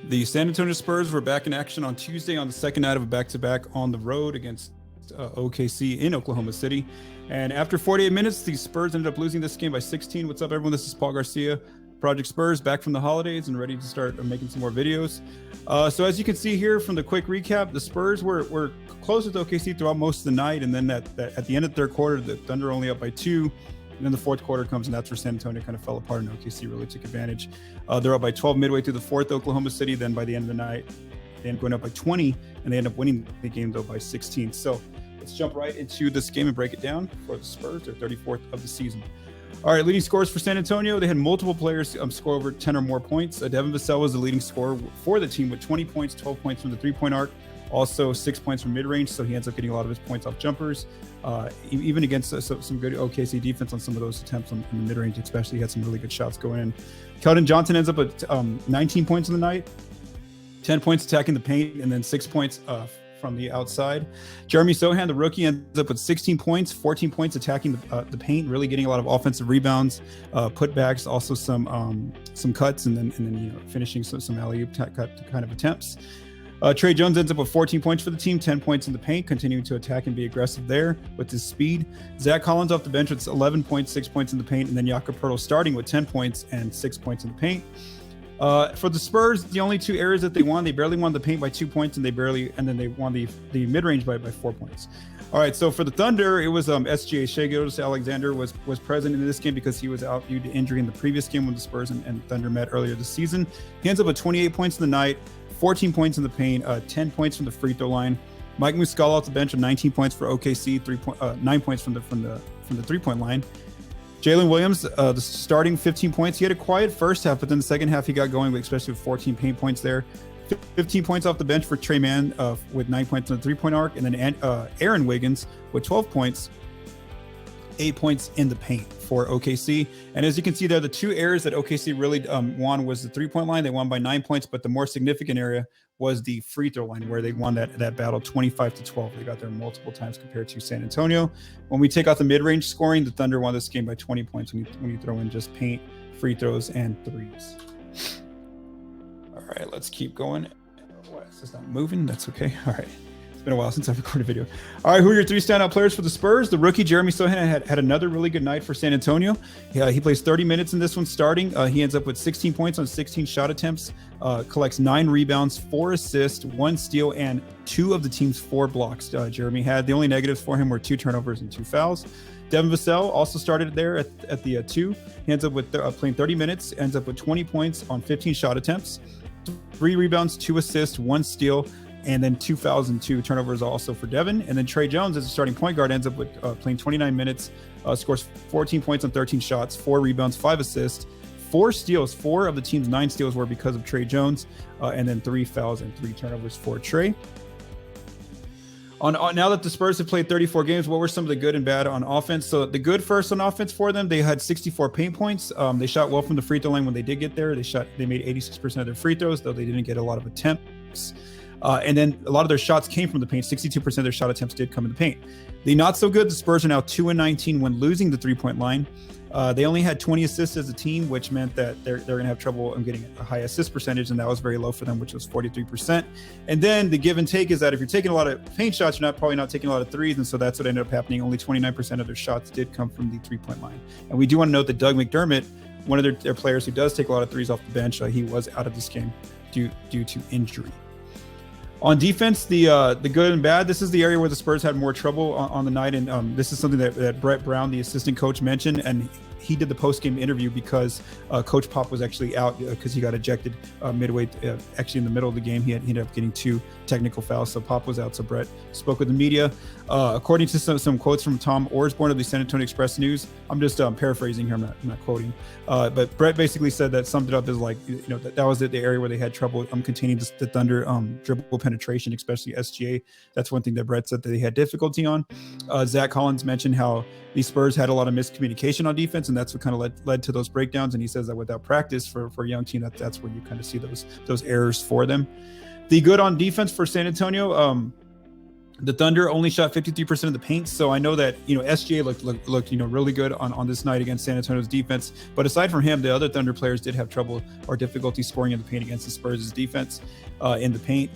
The San Antonio Spurs were back in action on Tuesday on the second night of a back-to-back on the road against OKC in Oklahoma City. And after 48 minutes, the Spurs ended up losing this game by 16. What's up, everyone? This is Paul Garcia, Project Spurs, back from the holidays and ready to start making some more videos. So as you can see here from the quick recap, the Spurs were close with OKC throughout most of the night. And then at the end of the third quarter, the Thunder only up by 2. And then the fourth quarter comes, and that's where San Antonio kind of fell apart, and OKC really took advantage. They're up by 12 midway through the fourth, Oklahoma City. Then by the end of the night, they end up going up by 20, and they end up winning the game, though, by 16. So let's jump right into this game and break it down for the Spurs, their 34th of the season. All right, leading scorers for San Antonio. They had multiple players score over 10 or more points. Devin Vassell was the leading scorer for the team with 20 points, 12 points from the three-point arc. Also 6 points from mid-range, so he ends up getting a lot of his points off jumpers. Even against some good OKC defense on some of those attempts in the mid-range, especially, he had some really good shots going in. Keldon Johnson ends up at 19 points in the night, 10 points attacking the paint, and then 6 points from the outside. Jeremy Sohan, the rookie, ends up with 16 points, 14 points attacking the paint, really getting a lot of offensive rebounds, putbacks, also some cuts, and then finishing some alley-oop kind of attempts. Trey Jones ends up with 14 points for the team, 10 points in the paint, continuing to attack and be aggressive there with his speed. Zach Collins off the bench with 11 points, 6 points in the paint, and then Jakob Poeltl starting with 10 points and 6 points in the paint. For the Spurs, the only two areas that they won, they barely won the paint by 2 points, and then they won the mid-range by 4 points. All right, so for the Thunder, it was SGA, Shai Gilgeous-Alexander was present in this game because he was out due to injury in the previous game when the Spurs and Thunder met earlier this season. He ends up with 28 points in the night, 14 points in the paint, 10 points from the free throw line. Mike Muscala off the bench with 19 points for OKC, 9 points from the three-point line. Jalen Williams, the starting 15 points. He had a quiet first half, but then the second half he got going, especially with 14 paint points there. 15 points off the bench for Trey Mann with 9 points on the three-point arc, and then Aaron Wiggins with 12 points, 8 points in the paint for OKC. And as you can see there, the two areas that OKC really won was the three-point line. They won by 9 points, but the more significant area was the free throw line, where they won that battle 25-12. They got there multiple times compared to San Antonio. When we take out the mid-range scoring, the Thunder won this game by 20 points when you throw in just paint, free throws, and threes. All right, let's keep going. What is this not moving? That's okay. All right. Been a while since I've recorded a video. All right, who are your three standout players for the Spurs? The rookie Jeremy Sohan had another really good night for San Antonio. He plays 30 minutes in this one starting. He ends up with 16 points on 16 shot attempts, collects 9 rebounds, 4 assists, 1 steal, and 2 of the team's 4 blocks. Jeremy had. The only negatives for him were 2 turnovers and 2 fouls. Devin Vassell also started there at the 2. He ends up with playing 30 minutes, ends up with 20 points on 15 shot attempts, 3 rebounds, 2 assists, 1 steal, and then 2 fouls and 2 turnovers also for Devin. And then Trey Jones, as a starting point guard, ends up with playing 29 minutes, scores 14 points on 13 shots, 4 rebounds, 5 assists, 4 steals. 4 of the team's 9 steals were because of Trey Jones, and then 3 fouls and 3 turnovers for Trey. Now that the Spurs have played 34 games, what were some of the good and bad on offense? So the good first on offense for them, they had 64 paint points. They shot well from the free throw line when they did get there. They made 86% of their free throws, though they didn't get a lot of attempts. And then a lot of their shots came from the paint. 62% of their shot attempts did come in the paint. The not so good, the Spurs are now 2-19 when losing the three-point line. They only had 20 assists as a team, which meant that they're going to have trouble getting a high assist percentage, and that was very low for them, which was 43%. And then the give and take is that if you're taking a lot of paint shots, you're probably not taking a lot of threes, and so that's what ended up happening. Only 29% of their shots did come from the three-point line. And we do want to note that Doug McDermott, one of their players who does take a lot of threes off the bench, he was out of this game due to injury. On defense, the good and bad, this is the area where the Spurs had more trouble on the night, and this is something that Brett Brown, the assistant coach, mentioned, and he did the post-game interview because Coach Pop was actually out because he got ejected midway, actually in the middle of the game. He ended up getting 2 technical fouls, so Pop was out, so Brett spoke with the media. According to some quotes from Tom Orsborn of the San Antonio Express News, I'm just paraphrasing here, I'm not quoting, but Brett basically said that, summed it up as like, that was the area where they had trouble containing the Thunder dribble penetration, especially SGA. That's one thing that Brett said that they had difficulty on. Zach Collins mentioned how the Spurs had a lot of miscommunication on defense, and that's what kind of led to those breakdowns. And he says that without practice for a young team, that's where you kind of see those errors for them. The good on defense for San Antonio, The Thunder only shot 53% of the paint, so I know that SGA looked really good on this night against San Antonio's defense. But aside from him, the other Thunder players did have trouble or difficulty scoring in the paint against the Spurs' defense in the paint.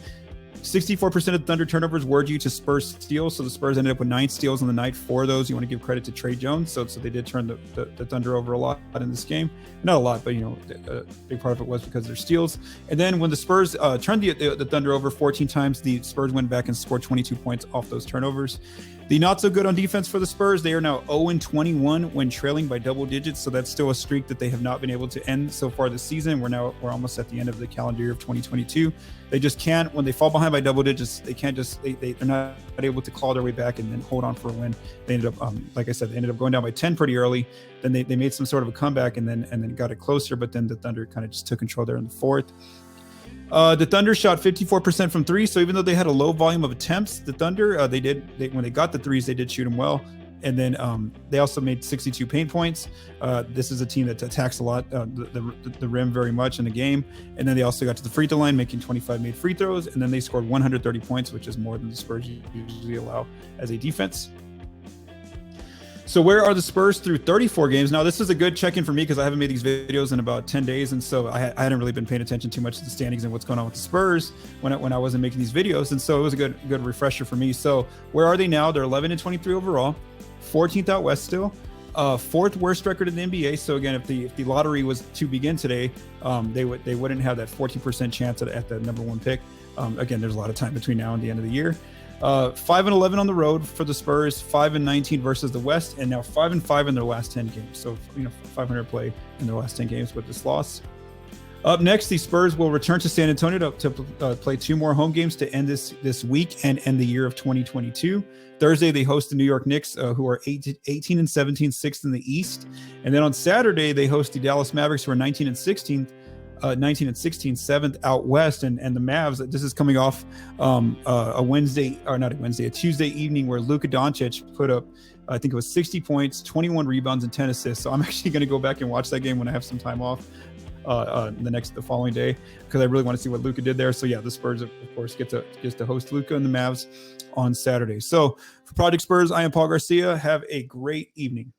64% of Thunder turnovers were due to Spurs steals, so the Spurs ended up with 9 steals on the night. 4 of those you want to give credit to Trey Jones, so they did turn the Thunder over a lot in this game. Not a lot, but a big part of it was because of their steals. And then when the Spurs turned the Thunder over 14 times, the Spurs went back and scored 22 points off those turnovers. The not so good on defense for the Spurs, they are now 0-21 when trailing by double digits, so that's still a streak that they have not been able to end so far this season. We're almost at the end of the calendar year of 2022. They just can't, when they fall behind by double digits, they can't just, they're not able to claw their way back and then hold on for a win. They ended up, like I said, they ended up going down by 10 pretty early. Then they made some sort of a comeback and then got it closer, but then the Thunder kind of just took control there in the fourth. The Thunder shot 54% from 3, so even though they had a low volume of attempts, the Thunder, when they got the threes, they did shoot them well. And then they also made 62 paint points. This is a team that attacks a lot the rim very much in the game. And then they also got to the free throw line, making 25 made free throws. And then they scored 130 points, which is more than the Spurs usually allow as a defense. So where are the Spurs through 34 games? Now, this is a good check-in for me because I haven't made these videos in about 10 days. And so I hadn't really been paying attention too much to the standings and what's going on with the Spurs when I wasn't making these videos. And so it was a good refresher for me. So where are they now? They're 11-23 overall, 14th out West still, 4th worst record in the NBA. So again, if the lottery was to begin today, they wouldn't have that 14% chance at the number 1 pick. Again, there's a lot of time between now and the end of the year. 5-11 on the road for the Spurs, 5-19 versus the West, and now 5-5 in their last 10 games. So 500 play in their last 10 games with this loss. Up next, the Spurs will return to San Antonio to play 2 more home games to end this week and end the year of 2022. Thursday, they host the New York Knicks, who are 18-17, 6th in the East, and then on Saturday they host the Dallas Mavericks, who are 19-16, 7th out West, and the Mavs. This is coming off a Tuesday evening where Luka Doncic put up, I think it was 60 points, 21 rebounds, and 10 assists. So I'm actually going to go back and watch that game when I have some time off the following day, because I really want to see what Luka did there. So yeah, the Spurs of course gets to host Luka and the Mavs on Saturday. So for Project Spurs, I am Paul Garcia. Have a great evening.